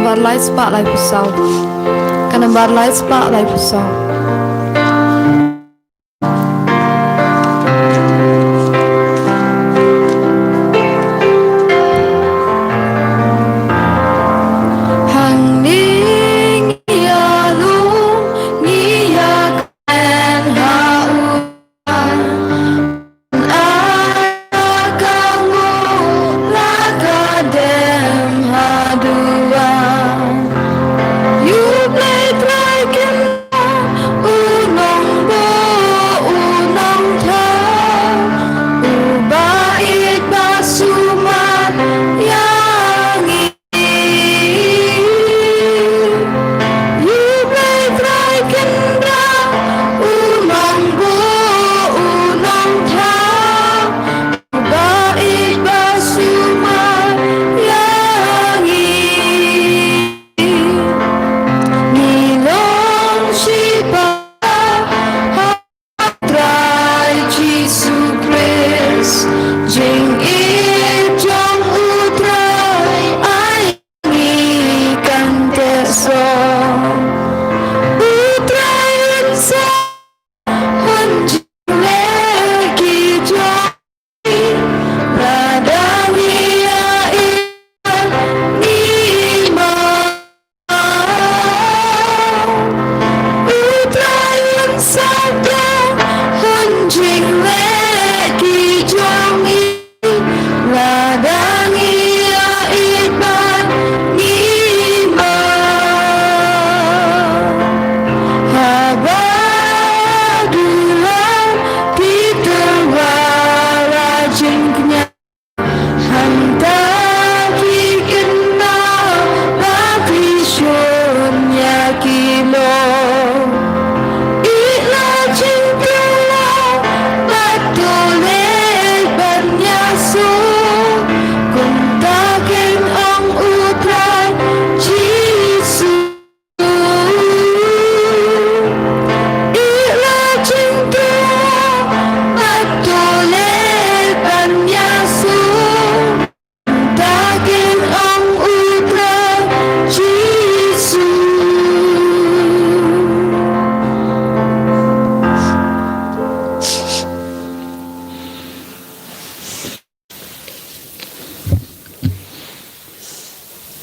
barlai spa lai pusau. Kana barlai spa lai pusau.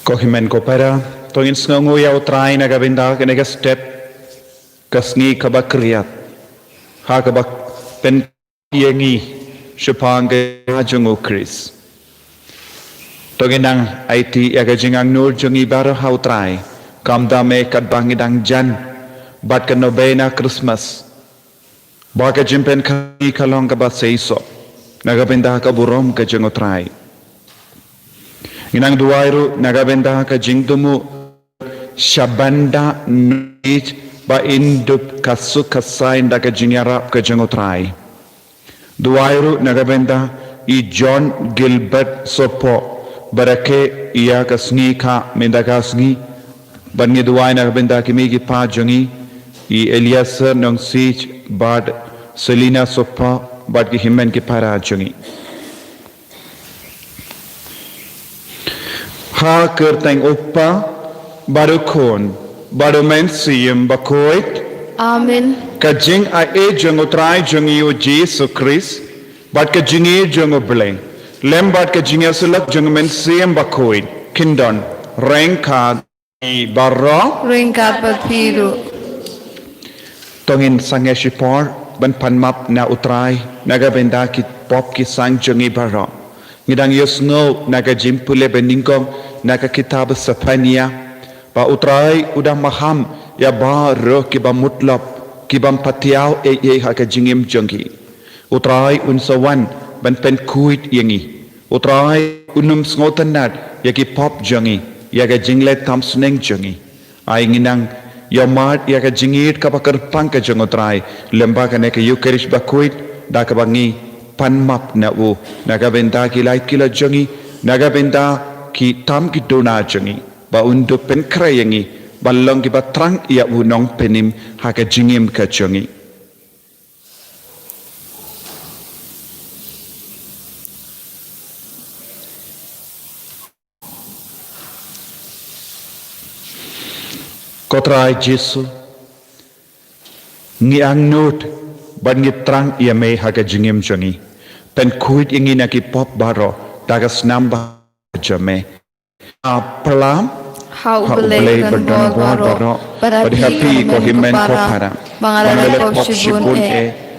Kohimen kopera, tongin sngongu ya utrai na gabinda kenega step kasngi kabak kriat, ha kabak pen yengi shupangge hajungu Chris. Tongin nang IT ya gajingang nur jungi baru ha utrai, kamdame kat bangidang jan, bat kanobena Christmas. Baka jimpen kami kalong kabat seiso, na gabinda kaburom kajung utrai. Inang duwairu nagabenda ka jingdumu shabanda nit ba indup kasu kasain da ka jinyarap ka jangotrai. Duwairu nagabenda I John Gilbert Sopo barake iya kasngi ka mendakasngi bangi duwai nagabenda kimi ki pa jangi I Elias nong sich bad Selina Sopo bad ki himmen ki para jangi. Ha kerteng oppa baru kon baru mensium bakoit Amen. kajing a jeng utrai jeng yu Jesus Christ bat kajing jeng obleng lem bat kajing sulak jeng mensium bakoit kindon rengka I barro Ringkat papiru. tongin sange shipor ban panmap na utrai nagabenda ki pop ki sang jeng I barro ngidang yusno naga jimpule beningkong naga kitab sapania ba utrai udah maham ya ba ro ki ba mutlab ki bam patiao ye ha ka jingim jongi utrai unsawan ban pen kuit yengi utrai unum sngotanat ya ki pop jongi ya ga jingle tam sneng jongi ai nginang ya mat ya ga jingit ka bakar pang ka jong utrai lemba ka ne ka yukerish ba kuit da ka bangi panmap na u naga benda ki lait kila jongi naga benda ki tam ki dona jongi ba undu pen krayengi balong ki batrang ia unong penim haka jingim ka jongi Kotrai Jesu ngi ang nut ban ngi trang ia me haga jingim jangi pen kuit ingi na ki pop baro dagas namba jame pelam How ha ubelay ublay kan berdan baro pada happy ko himen ko para Bangalala pop shibun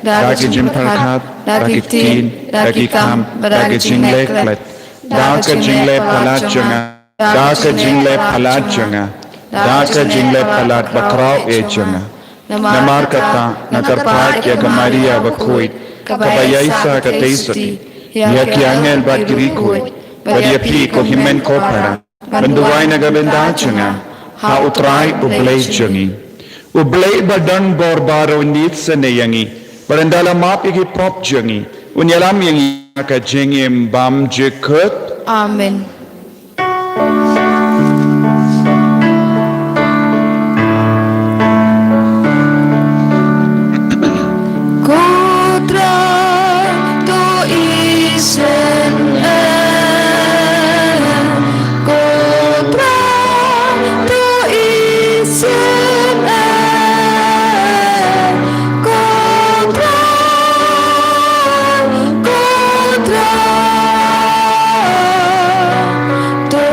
dagi jim perkat dagi tin dagi kam dagi jingle klet daga jingle palat janga daga jingle palat janga daga jingle palat bakrau e janga namar kata nakarpat ya kamaria bakuit kabayaisa ka teisati ya kiangel bat kirikuit pada pi ko himen ko para benduai nagabenda janga ha utrai ublay jangi ublay badan borbaro nit seneyangi barandala map igi prop jangi unyalam yangi ka jengim bam jekut Amen. Kodra to isen Kodra to isen Kodra Kodra to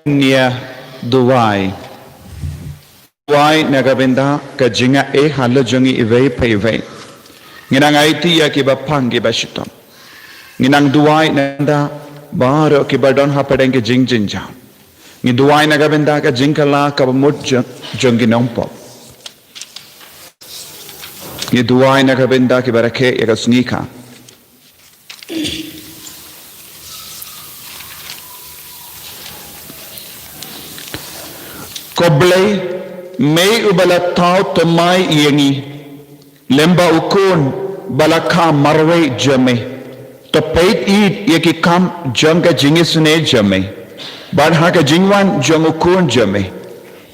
Nia duai nagabenda ka jinga e hala jangi ive peve nginang IT ya ki bapang ki bashitam nginang duai nanda baro ki badon ha padeng ki jing jinja ngi duai nagabenda ka jingkala ka mut jangi nompo ngi duai nagabenda ki barake ya ka snika Koblay may ubala tao tamay iyangi lemba ukun balaka marwe jame to pait eat yaki kam janga jingisune jame bad haka jingwan jang ukun jame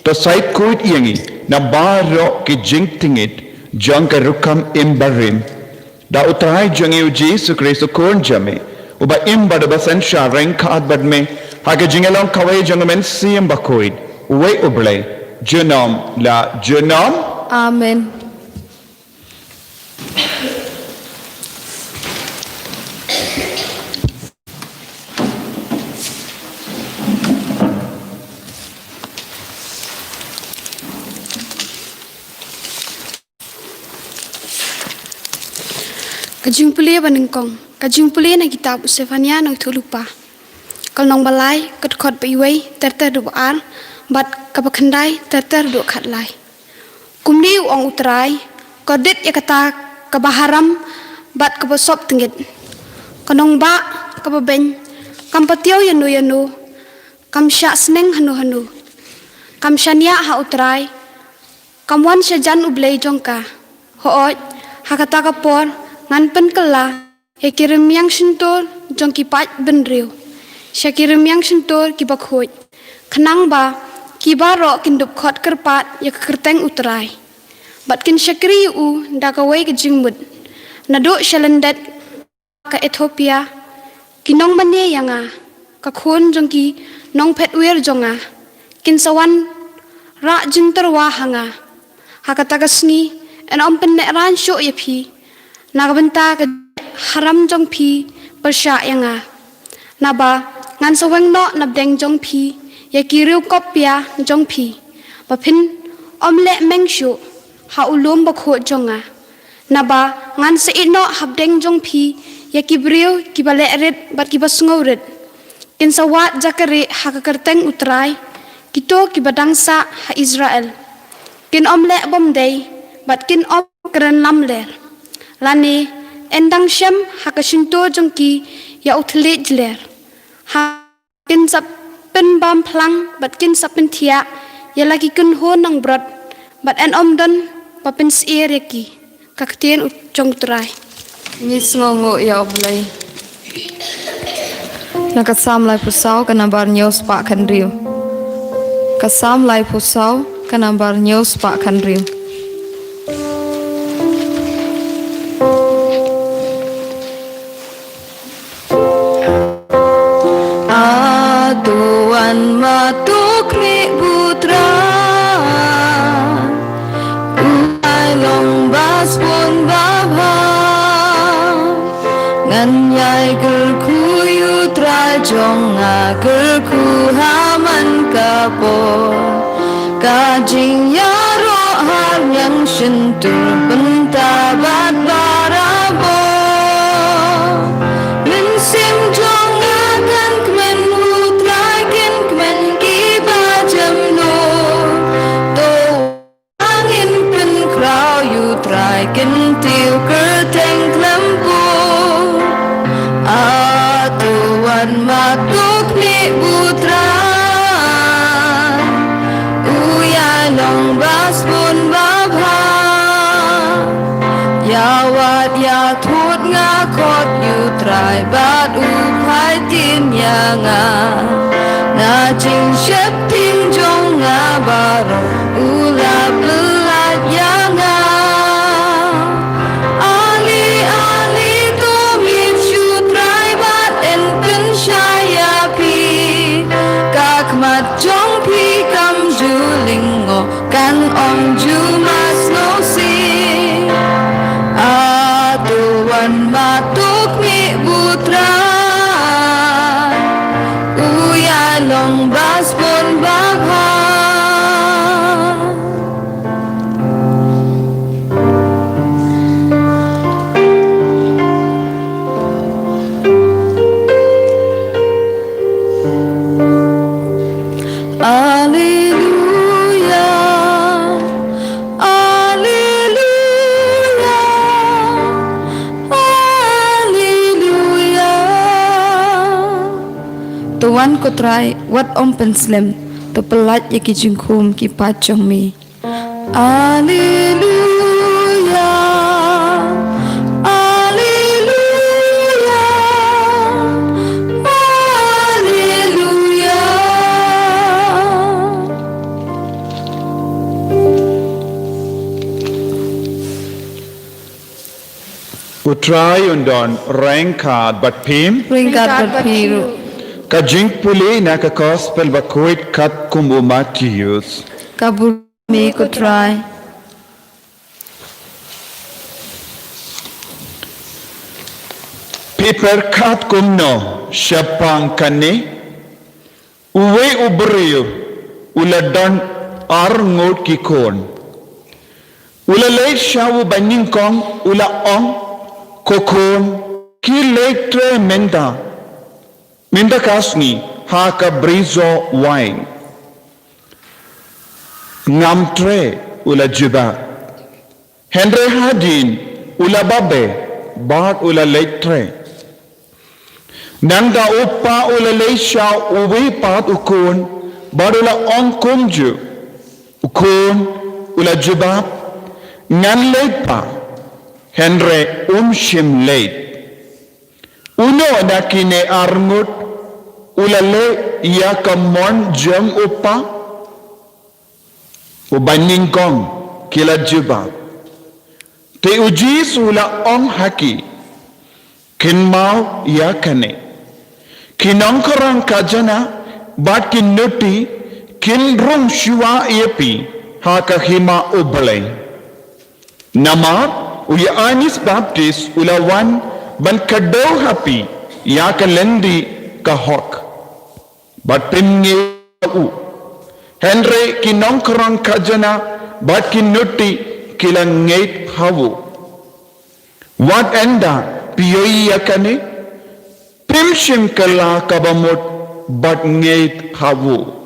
to sait kuit iyangi na baro ki jingtingit janga rukam imbarim da utrai jangi Jesu Kristo kun jame uba imbada basan sha renkat badme haka jingelong kawai jangamen siyam bakoid Uwe ublay, jenom la jenom. Amen. Kajungpuli banengkong, kajungpuli na kitab Sefania nang tulupa. Kal nong balai, kat baiway, terter duaan, bat kapakandai terter du khatlai. Kumli uang utrai, kodit yakata kabaharam, bat kabasop tenggit. Kanong ba, kababeng, kampatiyaw yanu, kamsya seneng hanu, kamsyanya ha utrai, kamwan syajan ublay jongka, hoot, hakata kapor, ngan penkela, yakirim yang sentur, jongki pat benriu. Syakirim yang sentur kibakhoy. Kenang ba, kibaro kindup khot kerpat ya kerteng utrai. Bat kin syakri u dakawai ke jingmud. Naduk syalendat ke Ethiopia. Kinong manye yanga. Kakhun jongki nong petwir jonga. Kin sawan ra jintar wahanga. Hakatagasni en ompen nek ran syuk yapi. Nagabenta ke haram jong pi persya yanga. Naba ngan sawang no nap deng jong phi ya kiriu kopya jong phi ba phin omle mengshu ha ulum ba kho jonga na ba ngan se ino hab deng jong phi ya kibriu kibale red bat kibasngau red kin sawat jakare ha ka kerteng utrai kito kibadang sa ha Israel kin omle bom dei bat kin om kran lam ler lani endang shem ha ka shinto jong ki ya uthle jler ha kin sap pen bam plang bat kin sapin thia ya lagi kun ho nang brot bat en om don pa pen sier ki kaktien jong utrai Ngis ngongo ya oblay. Nakasam lai pusau kanabar nyos pak kan riu. Kasam lai pusau kanabar nyos pak kan riu. Aduan matuk ni putra. Uai long bas pun baba. Ngan yai ger ku yu trai jong a ger ku haman kapo ka jing ya ro har yang shin tur benta bat barabo min sim jong a kan kmen hu trai kin kmen ki ba jam no to angin pen krau yu trai kin tiu ker teng klempo Atuan matuk ni putra Uyai long bas pun babha Yawat ya thut nga kot yu trai bat u phai tin ya nga Na jing shep ting jong nga baro Ula belat ya nga Mat jong pi kam ju lingo kan om ju mas no si Aduan matuk mi putra Uya long bas pun bagha Tuan ko try wat om penslim to pelat ya ki jingkum ki pachong mi Alleluia Alleluia Alleluia Utrai undon rengkat bat pim ringkat berpiru Kajing puli na ka gospel bakuit kat kumbu Matius. kabur mi ko try Piper kat kumno syapang kane uwe ubriu uladan arngot kikon. Ula leit shawu banyingkong ula ong kokon ki leitre menda. Minda kasni haka brizo wine. Ngamtre ula juba. Henry hadin ula babe. Bart ula leitre. Nanda upa ula leisha uwi pat ukun. Bar ula ong kumju. Ukun ula juba. Ngan leipa. Henry shim leit. Uno nakine arngut. Ulale ia kamon jam upa ubaning kong kila juba te uji sula ong haki kin mau ia kane kinong korang kajana bat kin nuti kin rung shua iepi haka hima ubalay namar uya anis baptist ulawan ban kadaw hapi ia kalendi kahok bat pingi u Henry kinongkrong kajana bat kinuti kilangait hawu wat enda piyoi yakane primshim kala kabamot bat ngait hawu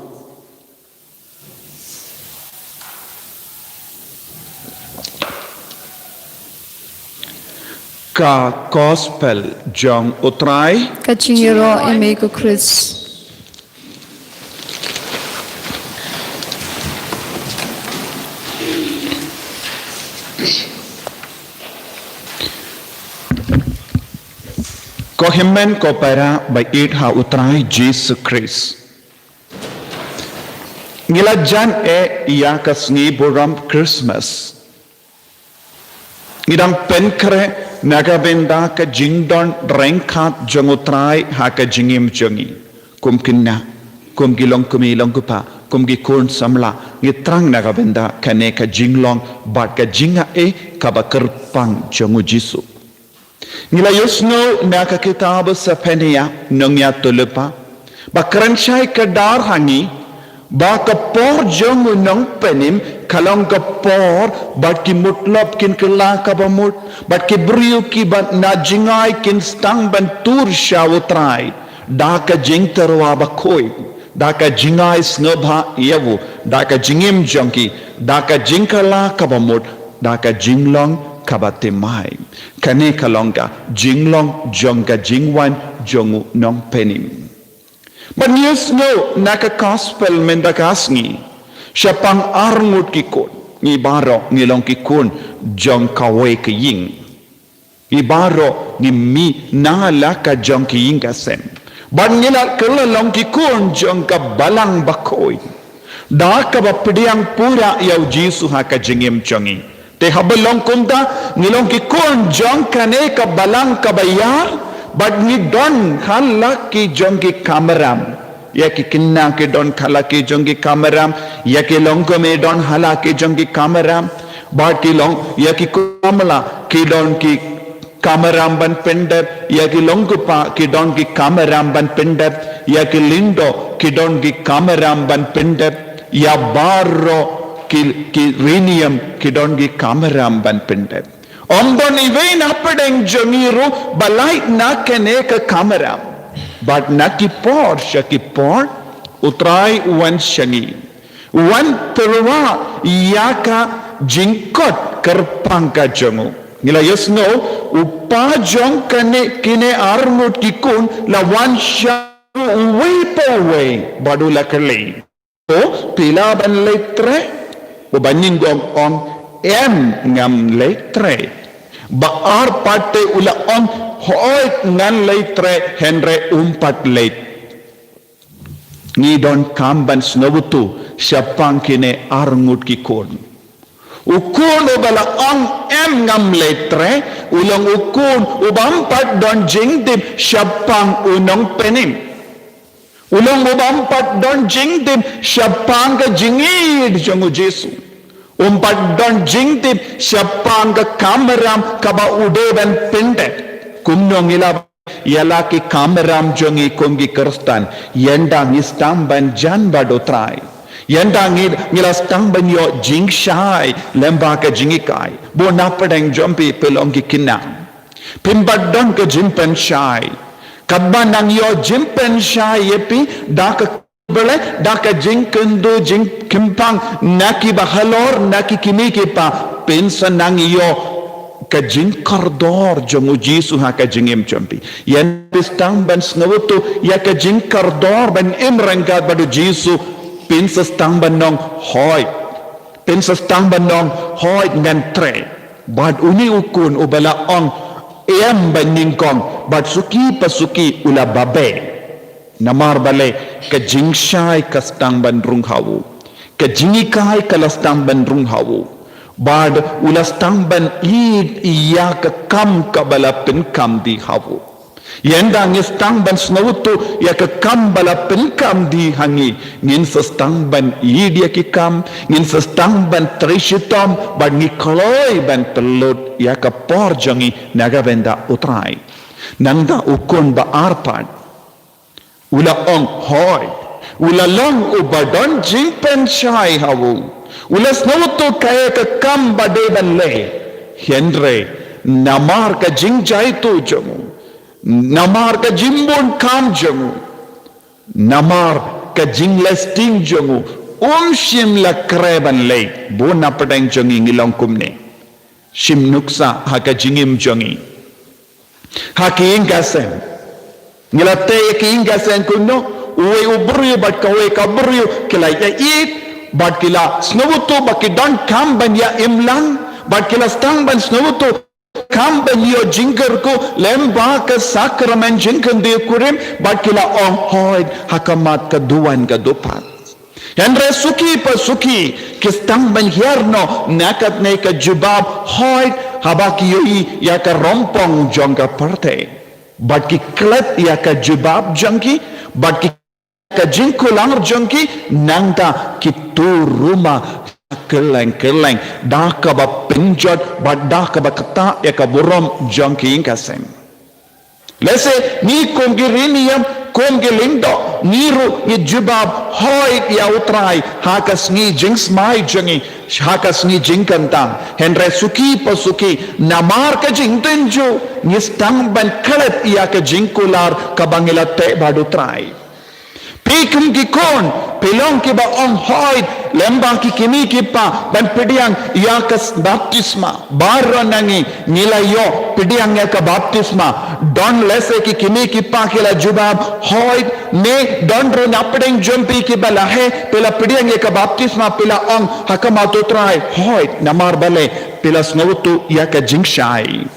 ka gospel jong utrai Kachingiro emego Chris. ko himmen ko para by it ha utrai Jesus Christ ngila jan iya kasngi boram Christmas ngidang penkre nagabenda ka jingdon rengkat jongutrai ha ka jingim jongi kumkinna kumgilong kumilong kupa kumgikun samla ngitrang nagabenda kane ka jinglong bat ka jinga ka bakerpang jongu jisu ngila yusno naka kitab sa penia nongya tulupa bakranchai ka dar hangi ba ka por jongu nong penim kalong ka por bat ki mutlab kin kala ka bamut bat ki briu ki bat na jingai kin stang ban tur shawutrai da ka jing terwa ba koi da ka jingai snobha yewu da ka jingim jonki da ka jingkala ka bamut da ka jinglong kabatemai kane kalonga jinglong jonga jingwan jongu nong penim but news no naka gospel mendakasngi syapang arngut kikon ni baro ngilong kikon jong kawe kiying ni baro ni mi nala ka jong kiying kasem but ngila kelalong kikon jong ka balang bakoi da ka bapidiang pura yaw jisu ha ka jingim jongi te habalong kumda ngilong kikon jong kane ka balang ka bayar but ni don khala ki jong ki kameram ya ki kinna ki don khala ki jong ki kameram ya ki long ko me don hala ki jong ki kameram but ki long ya ki kamala ki don ki kameram ban pendep ya ki long ko pa ki don ki kameram ban pendep ya ki lindo ki don ki kameram ban pendep ya barro ki renium ki don ki kameram ban pendep ombon ivein apedeng jongiru balai na kene ka kameram but naki por shaki por utrai wan shangi wan perwa yaka jingkot kerpangka jongu ngila yesno upa jong kane kine armut kikun la wan shangu uwe po we badula kali o pila ban letre ubanying gom on em ngam letre baar pate ula on hoit ngan letre henre umpat leit ni don kamban snobutu syapang kine arngut kikon ukun ubala on em ngam letre ulang ukun ubampat don jingdip syapang unong penim ulang ubampat don jingdip syapang ka jingid jongu Jesu umpat don jingtip syapang ka kameram kaba udeban pinde kumnong ila yala ki kameram jongi kumgi kerstan yendang istamban jan badotrai yendang ngila stamban yo jingshai lemba ka jingikai bona padang jompi pelong ki kinang pimbat don ka jimpen shai kabanang yo jimpen shai yepi dak bele daka jingkendo jing kimpang naki bahalor naki kimiki pa pensa nang iyo ka jingkardor jongu Jisu ha ka jingim chompi yan pistang ban snawutu ya ka jingkardor ban emrangkat badu Jisu pensa stang ban nong hoy pensa stang ban nong hoy ngan tre bad uni ukun ubala ong em ban ningkong bad suki pasuki ula babe namar bale ka jingshai ka stang ban rung hawu ka jingikai ka lastang ban rung hawu bad ulastang ban id iya ka kam ka balapin kam di hawu yenda ngistang ban snawutu ya ka kam balapin kam di hangi ngin sastang ban id ya ki kam ngin sastang ban trishitom ban nikoloi ban pelut ya ka por jangi naga benda utrai nangda ukun ba arpad ula ong hoy Ulalong ubadon jingpen shai hawu. Ulas nawuto kaya ka kam bade banle. Henry namar ka jingjai tu jamu. Namar ka jimbon kam jamu. Namar ka jingles ting jamu. Shim la kreban le. Bona padang jangi ngilong kumne. Shim nuksa haka jingim jangi. Haki ingasem. Ngilate ki ingasem kuno. Uwe ubriu bat kawe kabriu kila ya eat bat kila snowuto bakidon kam ban ya imlang bat kila stang ban snowuto kam ban yo jinker ko lemba ka sakramen jinkan de kurim bat kila on hoid hakamat ka duan ka dupat Henry suki pa suki kistang ban hierno nakat ne ka jubab hoid habaki yoi ya ka rompong jong ka parte bat ki klet ya ka jubab jongki bat ki ka jingkulang jongki nangta kitu rumah keleng dah ka ba penjot badah ka ba kata ya ka burom jongki ingkasem lese ni kongiriniam kongilindo niru ni jubab hoi ya utrai hakas ni jings mai jongi hakas ni jingkantang henre suki pasuki namar ka jingtenju ni stang ban kalet ya ka jingkular ka bangilate badutrai Pikum ki kon, pelong ki ba on hoid, lembang ki kimi ki pa, ban pidiang yakas baptisma, barra nangi, nilayo, pidiang yaka baptisma, don lese ki kimi ki pa kila jubab hoid, ne don ro napadeng jumpi ki ba lahe, pela pidiang yaka baptisma, pela on hakamatoutrai, hoid, namar bale, pela snowutu yaka jingshai.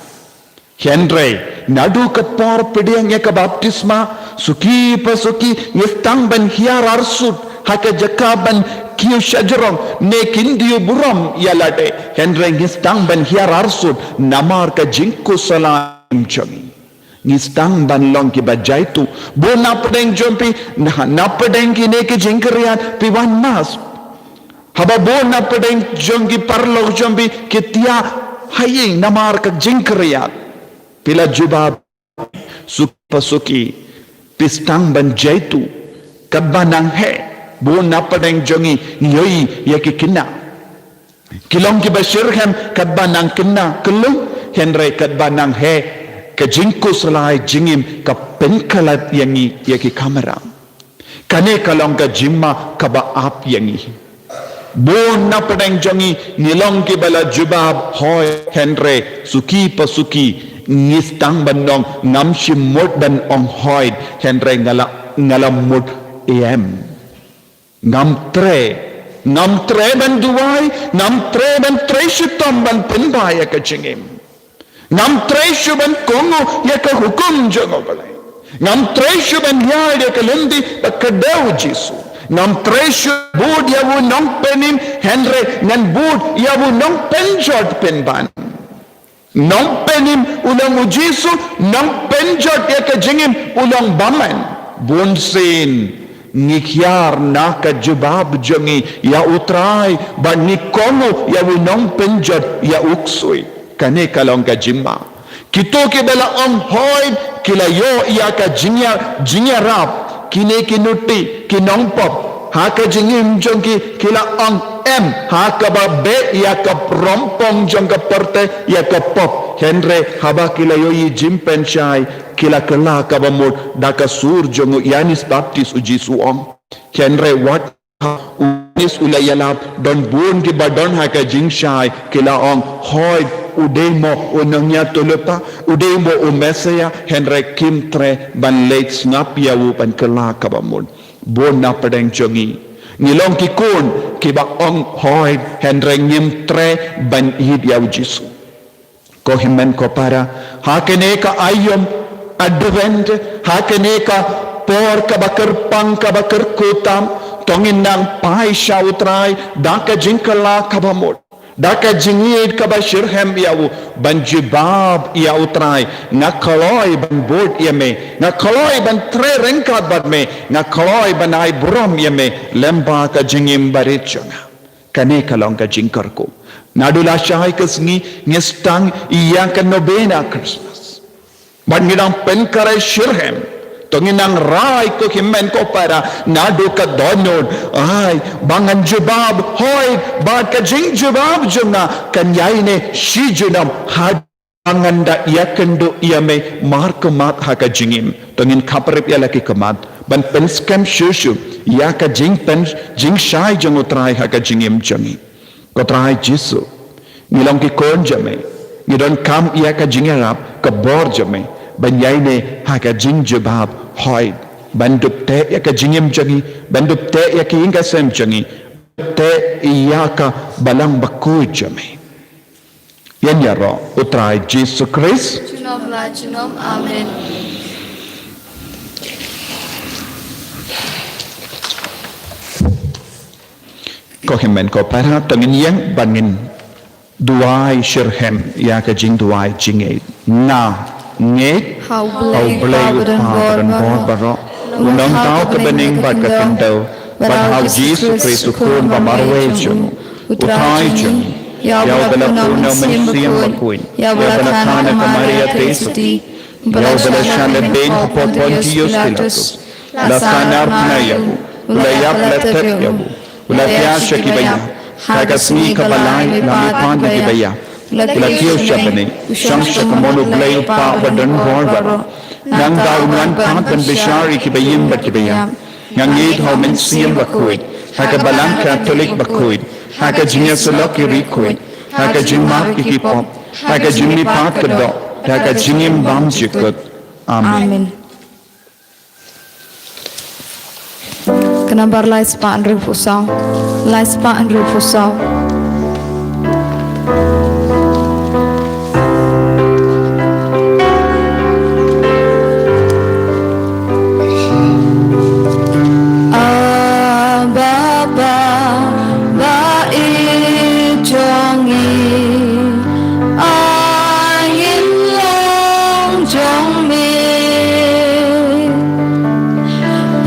Henry, nadu kapor pidiang yaka baptisma, suki pasuki yestang ban hiar arsut haka jakaban kiu shajarong ne kindiu buram yalade Henry yestang ban hiar arsut namar ka jingku salam chami yestang ban long ki bajaitu bo napadeng jompi napadeng ki ne ki jingkriat piwan mas haba bo napadeng jongi parlog jombi kitia haying namar ka jingkriat pila jubab pasuki pistang ban jaitu kabanang he bu napadeng jongi yoi yaki kina kilong ki basirhem kabanang kina kelung Henry kabanang he ka jingku salai jingim ka penkalat yangi yaki kamera kane kalong ka jimma ka ba ap yangi bu napadeng jongi nilong ki bala jubab hoy Henry suki pasuki ngistang bandong ngam shimot ban ong hoid Henry ngala mut ngam tre ban duai ngam tre ban tre shitom ban penbaya ka jingim ngam tre ban kongo ya ka hukum jongo balai ngam tre ban ya ka lendi bakadau jisu ngam tre bud ya bu nong penim Henry ngan bud ya bu nong penjot penban nong penim ulang ujisu nong penjot ya ka jingim ulang baman bunsin ngikyar na ka jubab jongi ya utrai ban nikono ya nong penjot ya uksui kane kalong ka jimma kito ke bela on hoid kila yo ya ka jingya rap kine kinuti kinong pop ha ka jingim jongi kila on em haka ba be ya ka prompong jong ka porte ya ka pop Henry haba kila yoi jimpen shai kila kala ka ba mod da ka sur jong yanis baptis uji suong Henry what unis ulayalap don bun ki ba don haka jing shai kila ong hoid udemo unangnya tulepa udemo umesaya Henry kimtre ban late snap ya u pan kala ka ba mod bon na padeng jongi ngilong ki kun ki ba ong hoid Henry ngim tre ban hid ya jisu ko himen ko para hakene ka ayom advent hakene ka por ka bakar pang ka bakar kutam tongin nang pai shautrai daka jinkala ka bamot daka jingid ka bashirhem yawu ban jibab ya utrai ngakaloi ban bod yame ngakaloi ban tre rengkat bad me ngakaloi ban ai buram yame lemba ka jingim barichona kane kalong ka jingkar ko nadula shai kasngi ngestang iya ka nobena Christmas ban ngidang pen kare shirhem Tonginang rai ko himen ko para nado ka donon. Ay, bangan jubab, hoy, bad ka jing jubab juna. Kanyay ne shi junam had. Anganda ia kendo ia me mar kemat haka jingim tongin kaprep ia laki kemat ban penskam shushu ia ka jing pen jing shai jang utrai haka jingim jangi kotrai jisu ngilong ki kon jame ngidon kam ia ka jingarap ke bor jame ban yai ne haka jing jebab hoi ban dup te ia ka jingim jangi ban dup te ia ki inga sem jangi te ia ka balang baku jame Yan yaro utrai Jesus Christ. Junom la junom amen. Ko himen ko para tengin yang bangin duai shirhem ya ka jing duai jinge na nge Hau au blai upadan bor baro unang tau ka bening bat ka kendo bat hau Jesus Christ ukun ba marwe jung utrai jung Ya bala puno mensiam bakuin Ya bala kana kamaria testi Ya bala shana ben po Pontius Pilatus La sanar na yabu Ula yap letep yabu Ula piasha kibaya Hagasmi kabalay lami pandi kibaya Ula kiyo shabani Shangsha kamono blay upa wadan bor Nang daunan patan bishari kibayim bat kibaya Ngang yid ho mensiam bakuin Hagabalang Katolik bakuin Haka jinya salaki rikuin Haka jimmak ikipop Haka jimni pat kedok Haka jingim bam jikut Amen Kenabar lai spa andru pusau. Lai spa andru pusau.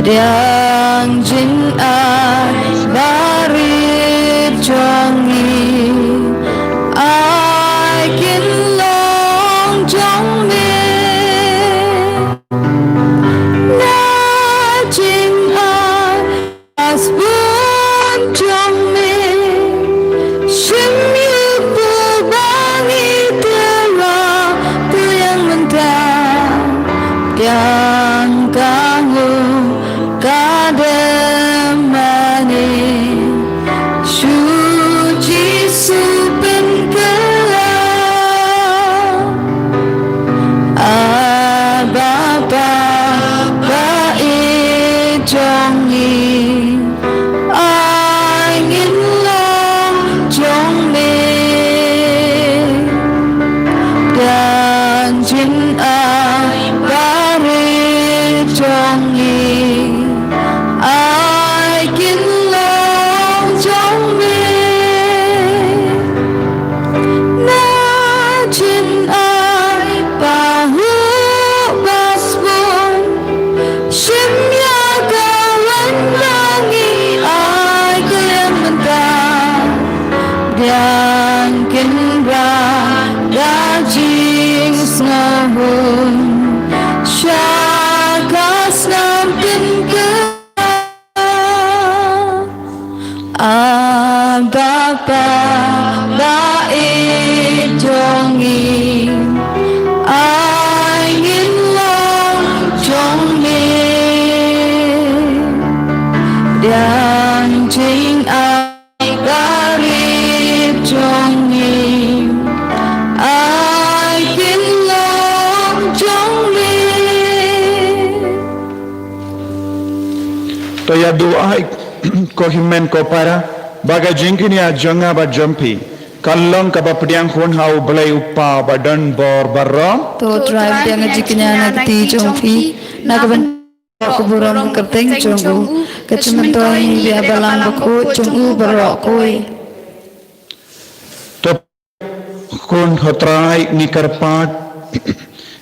Yang jin ai barit chongi ai kin long trong me na jin ai as bun trong me shim yu bu bangi tera tu yang mentang yang kamu Kademani Suci supen kelam Ababa Baik jongi Angin long jong me Dan jin ai Barik jongi I can long trong me na chin ai ba hu bas bon shim ya ka wan langi ai kuyang menta dan kin ra da jing snahun shakas nam kin ka Ababa baik jongi angin long trong me dan jing ai garip jongi angin long trong me To ya doa ko himen ko para baga jingkini a janga ba jampi kallong ka bapdiang khon hau blai upa badan bor barra To drive dia ngajikinya nagti jongfi nagaban kuburam kerteng jongu kecumentoi dia balang baku jongu barok koi to khon hotrai ni karpat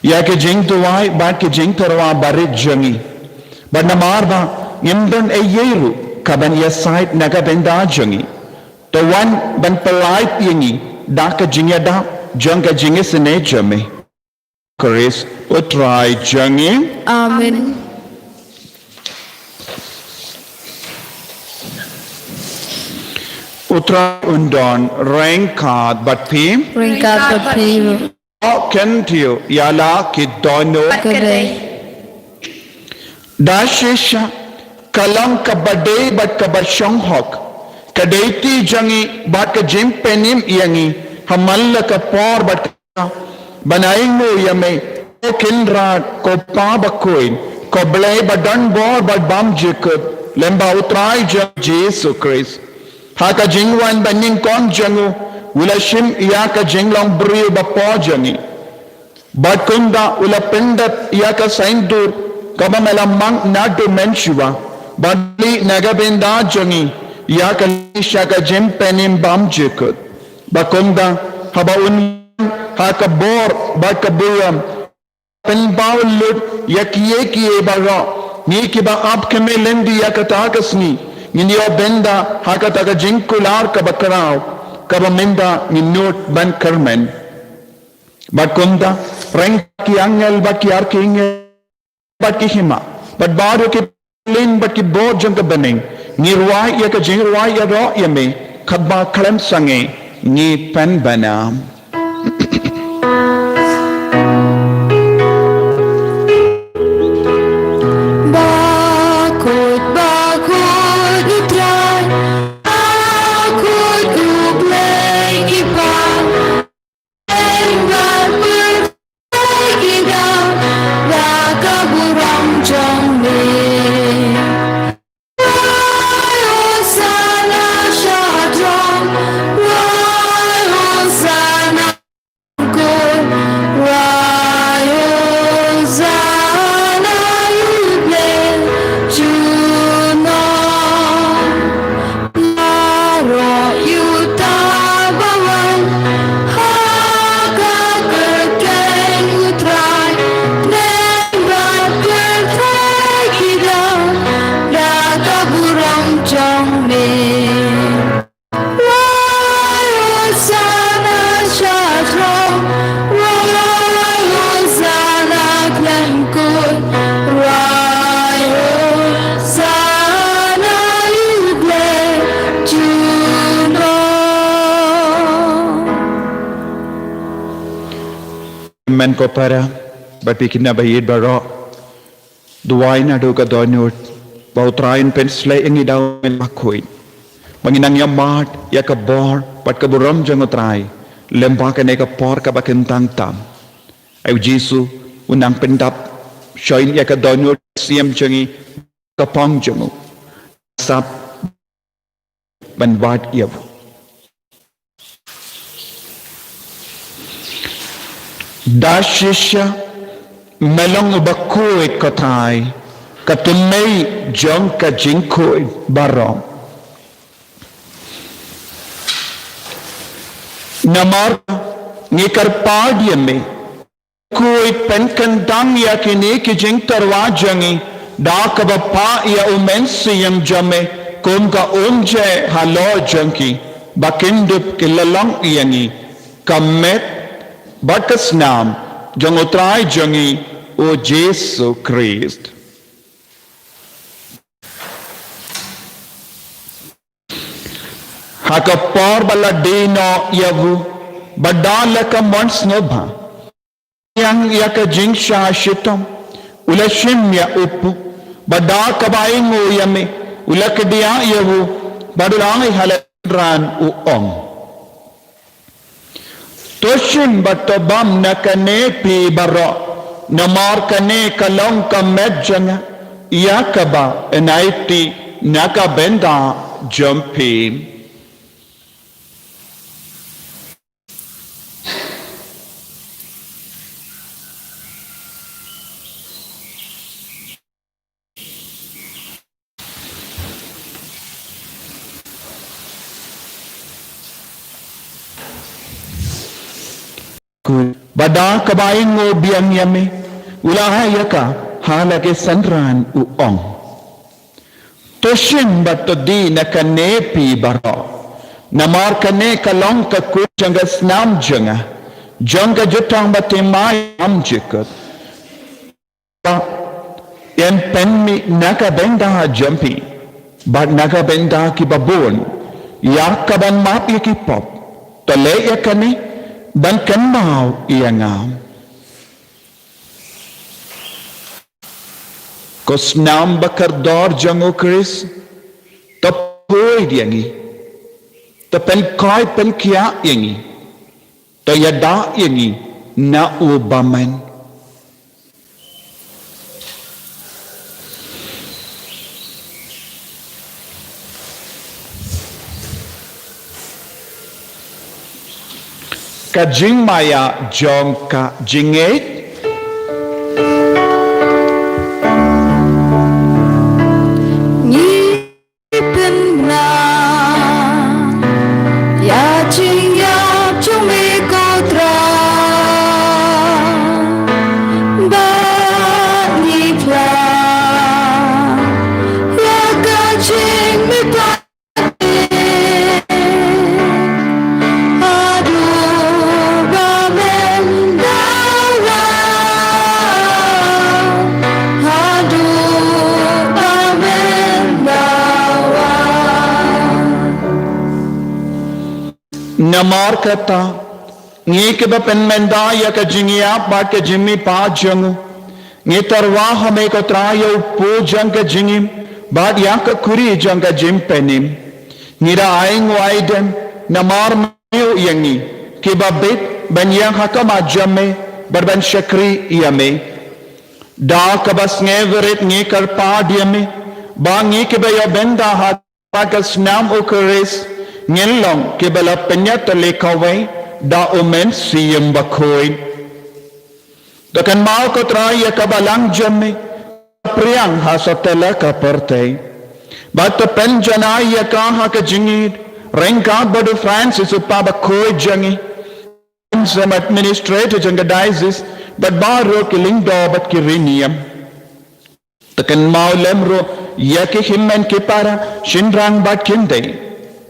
ya ke jing tuai ba ke jing terwa barit jangi banamar ba ngimdan ayeru kaban ya sait naga benda jangi to wan ban pelait yangi da ka jingya da janga jingi sene jame Chris utrai jangi Amen Utrai undon rengkat bat pim. Ringkat berpiru Kentiu yala kidono. Kedai Dashisha kalang kabade bat kabasyong hok. Kadaiti jangi bat ka jimpenim yangi. Hamalla ka por bat ka. Banaing mo yame. Kinrat ko pabakoin. Ko blay badan bor bat bam jikut. Lemba utrai jang Jesu Christ. Haka jingwan baning kon jangu. Ula shim iyaka jinglong brio bapo jangi. Batkunda ula pendat iyaka saindur. Kama melamang nadu menshua. Badli nagabenda jangi. Iyaka lishaka jimpenim bam jikut. Bakunda habaun haka bor bakabuyam. Penbaulut yakiye baga. Ni kiba abkeme lendi yakatakasni. Nginyo benda hakataka jingkular kabakarao. Kabaminda ninut ban kermen. Bakunda reng ki angel baki arking baki hima. But baru ki lin baki bo jang ka bening. Nirwai ya ka jingwai ya ro ya me. Kadba kalem sange ni pen bana. Men ko para berpikir na bayid baro duwain na do ka donut bautrain pensle ingi daw men makoy manginang yamat ya ka bor pat ka buram jang utrai lempa ka ne ka por ka bakentang tam ay Jesu unang pendap shoin ya ka donut siam jangi ka pang jamu sap banwat yav Dashisha melong bakoi katai katumei jong ka jinkoi barong namar ngikar padiyame koi penkandang ya kini ki jing tarwajangi da kabapa ya umensiyam jame kum ka umje halo jangki bakindup kilalang iyangi kamet Bakas nam jang utrai jangi o Jesu Christ. Haka por bala dino yavu badala ka mons nobha yang yaka jingsha shitam ulashim ya upu bada kabaing o yame ulakdiya yavu badulangi haladran u ong. Toshin batobam nakane pi baro namar kane kalong ka medjanga yakaba enaiti nakabenda jumpi Bada kabaing mo biyang yame ulahaya ka halage sanran uong toshin bato di na kanepi baro namar kane kalong ka kujanga snam janga janga jutang batimay amjikat yan penmi nakabenda jampi bad nakabenda ki babon ya kaban map iki pop to le ya kani ban kan mau ia ngam ko snam bakar dor jango Chris to poi diangi to pen koi pen kia yangi to yada yangi na ubaman ka jing maya jong ka jinget Nhi bên na ya chinh ya chung mi cô tra ba ni pla ya ka ching mi pa namar kata ngi ke ba pen menda ya ka jingia ba ke jimmi pa jangu ngi tarwa hame ko trayo po jang ka jingim ba ya ka kuri jang ka jim penim ngira aing waidem namar meu yangi ke ba bet ban yang hakama jamme barban shakri yame da ka bas ngeveret ngi kar pa diame ba ngi ke ba ya benda ha pa ka snam o kores Ngelong ke bala penyata lekawai da omen siyem bakoy. Dakan mau ko traya ka balang jamme priang hasatela ka pertay. Bat penjanaya ka ha ka jingid rengka badu Francis upa bakoy jangi. Some administrator janga diocese but baro kiling do bat kiriniam. Dakan mau lemro ya ke himmen ke para shinrang bat kindai.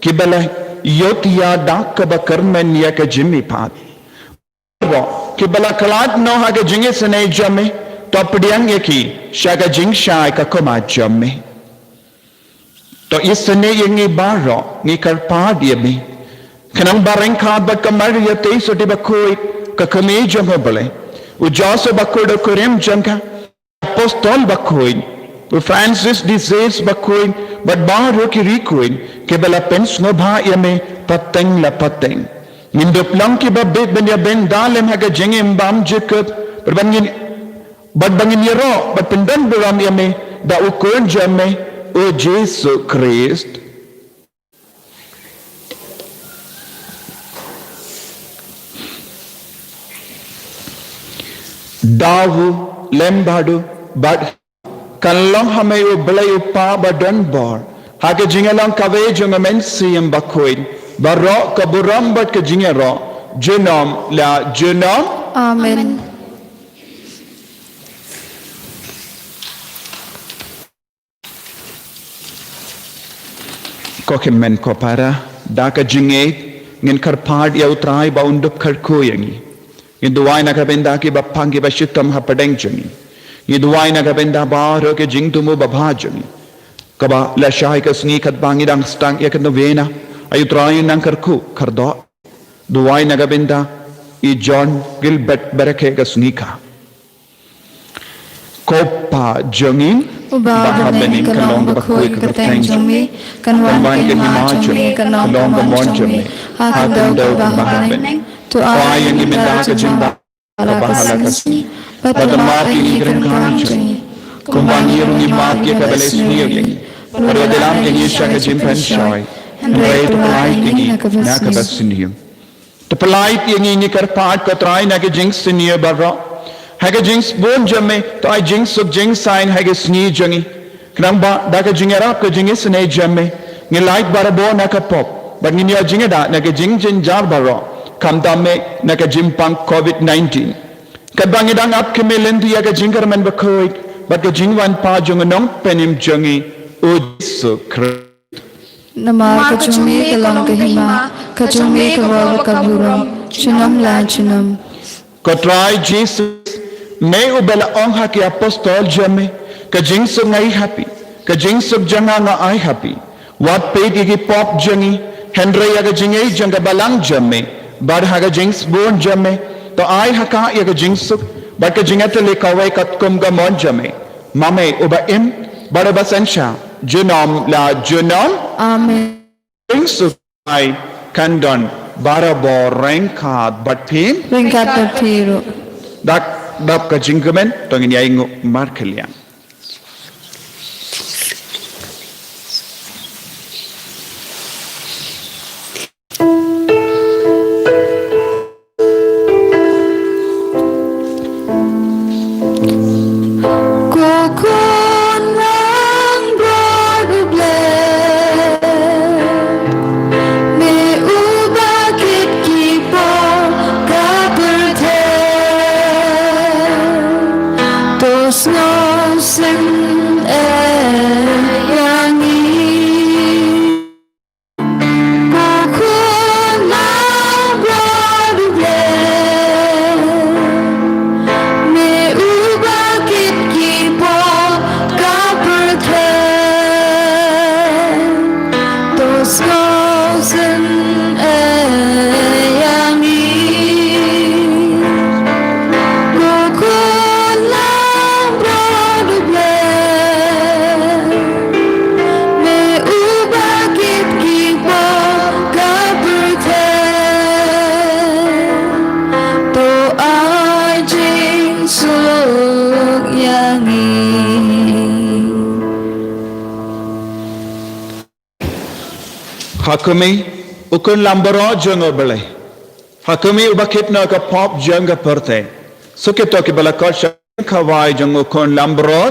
Kibala yotia dak ba karmen ya ka jimmi pat kibala kalat no ha ka jinge sene jamme topdiang yaki shaga jing shai ka koma jamme to isne yengi baro ngi kar pa diame kanang bareng kha ba kamar ya te so di ba koi ka kame jamme bale u joso ba ko do korem janka apostol ba koi Francis disease bakoin but baro ki rikoin ke bala pens no bha yame pateng la pateng mindo plang ki ba bet banya ben dalem haga jengem bam jekut berbangin bad bangin yero but pendan beram yame da ukon jame o Jesus Christ dawu lembadu bad Kalong hame u belai upa badan bor. Hake jingalang kawe jungamen siyem bakoin. Baro kaburam bat ke jingero. Jenom la jenom. Amen. Kokimen ko para daka jinget ngin karpad ya utrai ba undup karkoyangi. Ngin duwai na kabenda ki bapangi ba shitam hapadeng jangi. Yiduai na gabenda baro ke jingtumu babhajami. Kaba la shai ka sni kat bangi dang stang ya kan novena ayu trayin nang karku kardo. Duai na gabenda I John Gilbert berake ka sni ka. Kopa jangin Bahabening kalong bakoy kateng jami kanwan ke ma jami kalong mon jami hakadaw bahabening to ayang imenda ka jimba bahala ka sni Padamati igren kanjani. Kumbangirung imaki kabalesniyo yangi. Paradalam yangi siya ka jimpan siyay. Henry tupalait yangi nakabasiniyo. Tupalait yangi ni karpaat katray nakajings siniyo barra. Hagajings bon jame to ay jings sub jings sign hagasni jangi. Kanang ba daka jingarap ka jingis na jame. Ngilait barabo nakapop. But nginyo jingada nakajing jinjar barra. Kamdame nakajimpang COVID-19. Kadbangidang ap kemilendu ya ka jingar man bakoy. But ka jingwan pa jung nong penim jangi. O Jesu Christ. Nama kajumi kalang kahima, kajumi kawawa kaburam, chinam la chinam. Kotray Jesus, may ubala ong haki apostol jame, kajing sub ngay happy, kajing sub janga nga ay happy. What paid igi pop jangi, Henry yaga jingai janga balang jamme bar haga jings born jamme to ai haka yaga jingsuk bar ka jingate le kawai kat kum ga mon jamme mame uba im bar basansha junom la junom Amen. jingsuk ai kandon bara bo rengkat batpim Ringkat tertiru. dak dap ka jinggamen tongin yai ngu markelian Kokon lang broduble me ubakit kipo kaperte tos no sim yangi kokon lang broduble me ubakit kipo kaperte tos gozen yangi kokon lang broduble me ubakit kipo kaperte to ajing suluk yangi Hakumi ukun lambaro jongo bele Hakumi ubakit na ka pop jonga perte sukito ki bala kosha kawai jongo kun lambaro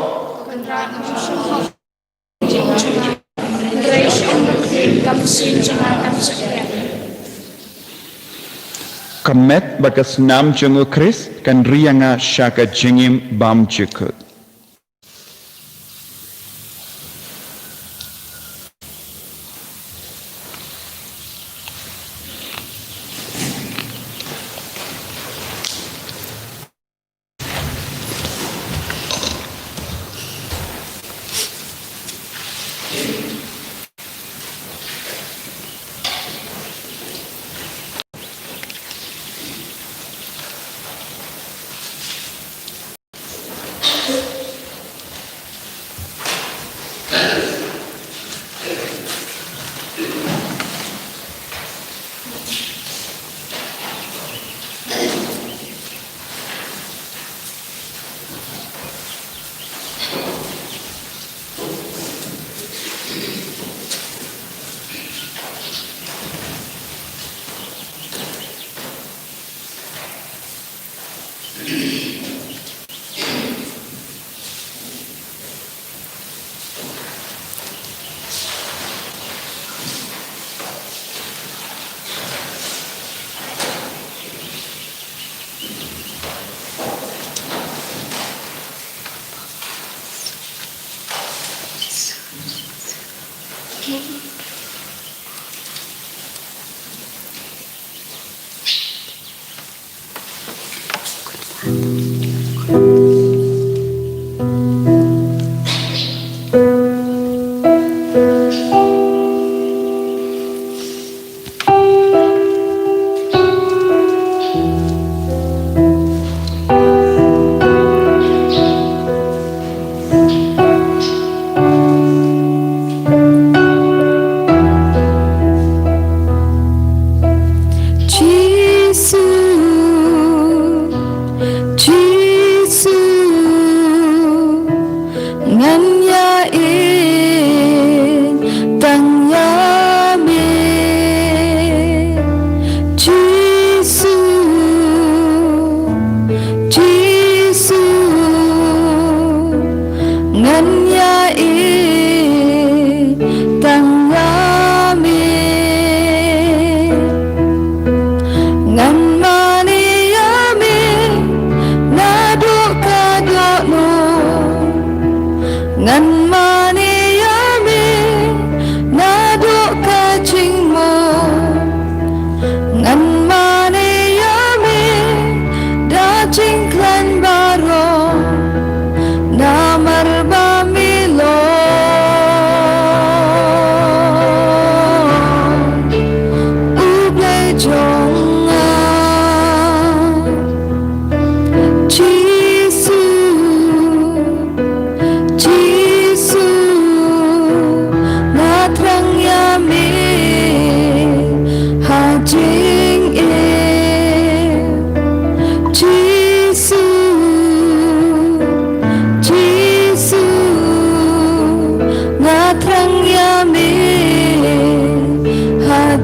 Kamet bakas nam jongo Chris kan rianga shaka jingim bam chikut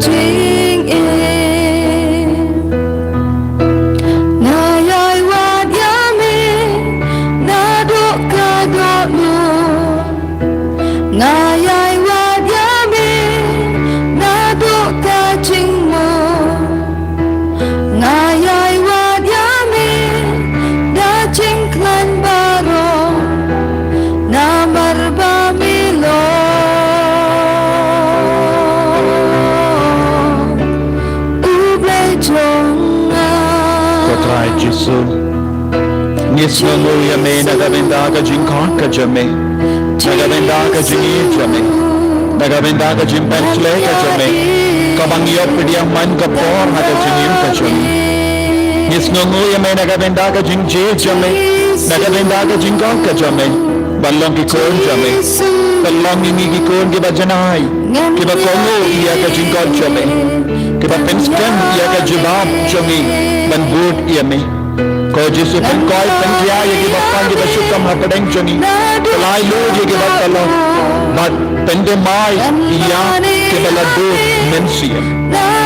jing em na yai wat yame na do ka do lu na yai wat yame na do ka jing mo na yai wat yame da jing klan baro na marba milo uble jonga Kotrai Jisu Ngis ngu yame nagabenda ka jingkon ka jame Nagabenda ka jingi jame Nagabenda ka jimpentle ka jame Kabang yop pidiyang man ka por hada jingim ka jame Ngis ngu yame nagabenda ka jingje jame Nagabenda ka jingkon ka jame Balong ki kon jame Balong ini ki kon ki bajanai Ki ba kongo iya ka jingkon jame Ki ba pensken iya ka jibab jame Ban bud iya me Ko Jisu pen koi pen kya ye ki bappan ki bashukam hapadeng jani Kalai lo ye ki bappalo But pende mai iya ki baladu mensiya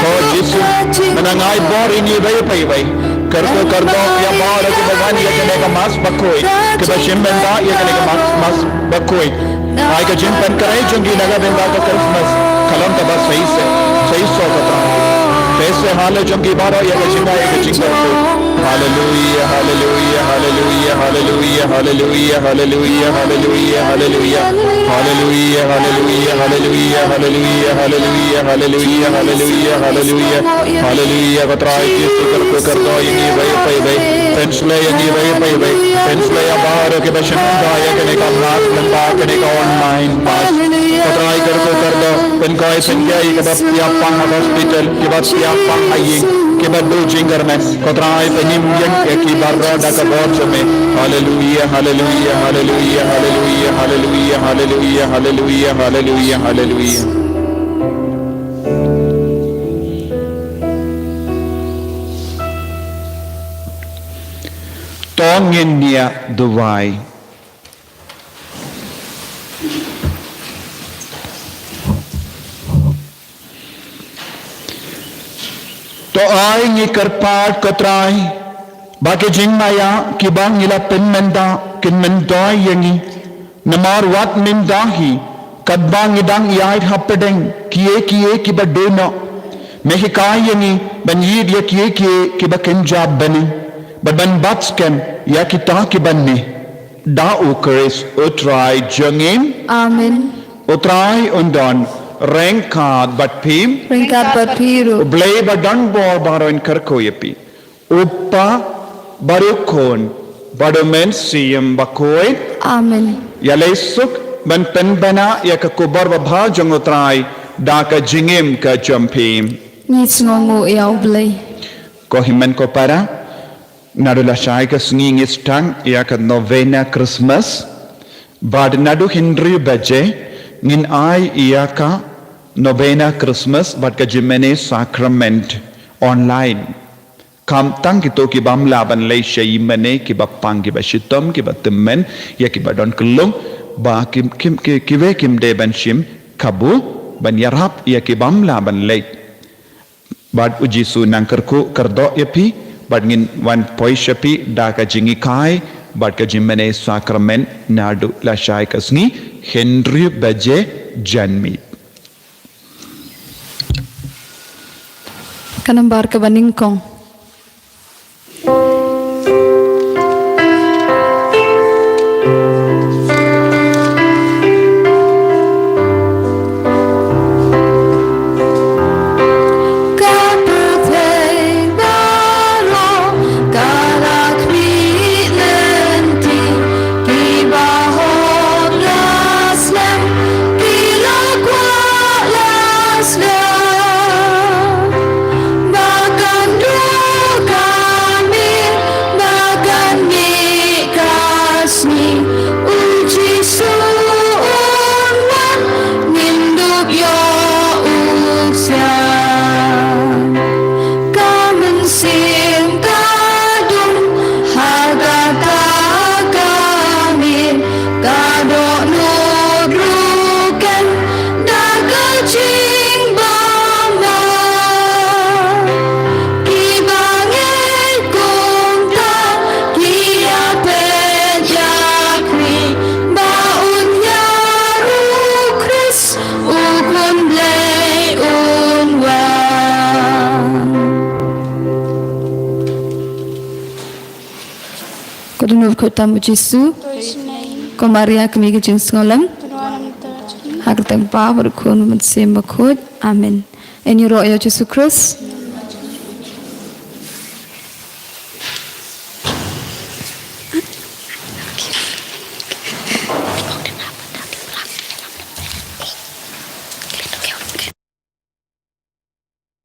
Ko Jisu menangai bor ini bayi pai bai Kardo ya bor ki bawan ye kene ka mas bakoi Ki bashim benda ye kene ka mas bakoi Ai ka jim pen karai jungi naga benda ka Christmas Kalam ta bas sahi so kata Pese hale jungi baro ye ka jinga ye ka jinga Hallelujah, hallelujah, hallelujah, hallelujah, hallelujah, hallelujah, hallelujah, hallelujah, hallelujah, hallelujah, hallelujah, hallelujah, hallelujah, hallelujah, hallelujah, hallelujah, hallelujah. Katrai Yesu kardo ini bayi, pensle ini bayi, pensle abaro ke bashanda ya kene ka naat lamba kene ka online pass. Katrai kardo penkoi penjai ke baptiapang hospital ke baptiapang aying ke badu jingermen. Katrai penim yang ki barra da ka borjame. Hallelujah, hallelujah, hallelujah, hallelujah, hallelujah, hallelujah, hallelujah, hallelujah, hallelujah. Tongin niya duwai. To ay ngi karpat kotrai bagi jing maya kibang ila penmenda kinmendoy yangi namar wat mindahi kadbang idang iait hapedeng kie kibadono mehikai yangi banjid ya kie kibakenjab bani badan batsken ya kita kibanni da ukris utrai jangin amen utrai undon rengkat bat pim ringkat berpiru Blay badan bor baroin kerkoyepi. Upa barukon badomen siyam bakoy. amen Yalaysuk ban penbana ya kakubar babha jangotrai da ka jingim ka jampim. ngis ngongo yaw blay Kohiman ko para nadula shay ka sngingis tang ya ka novena Christmas. Bad nadu Henry baje ngin ay iya ka novena Christmas bat ka Jimene Sacrament online. Kam tang kito ki bam laban lay shay mane ki bapang ki bashitom ki batemen ya ki badon kelung ba kim de ban shim kabu ban yarap ya ki bam laban lay. Bad uji su nang kerku kerdo yapi bad ngin wan poi shapi da ka jingi kai bad ka Jimene Sacrament nadu la shay kasngi Henry baje janmi. kanambar ka baningkong Bagando blei un wang Ko dunub ko tamu Jesu Ko Maria kami ke jing sengolam Hak tang pa berkun men sem bakut amin En yuro ya Jesu Christ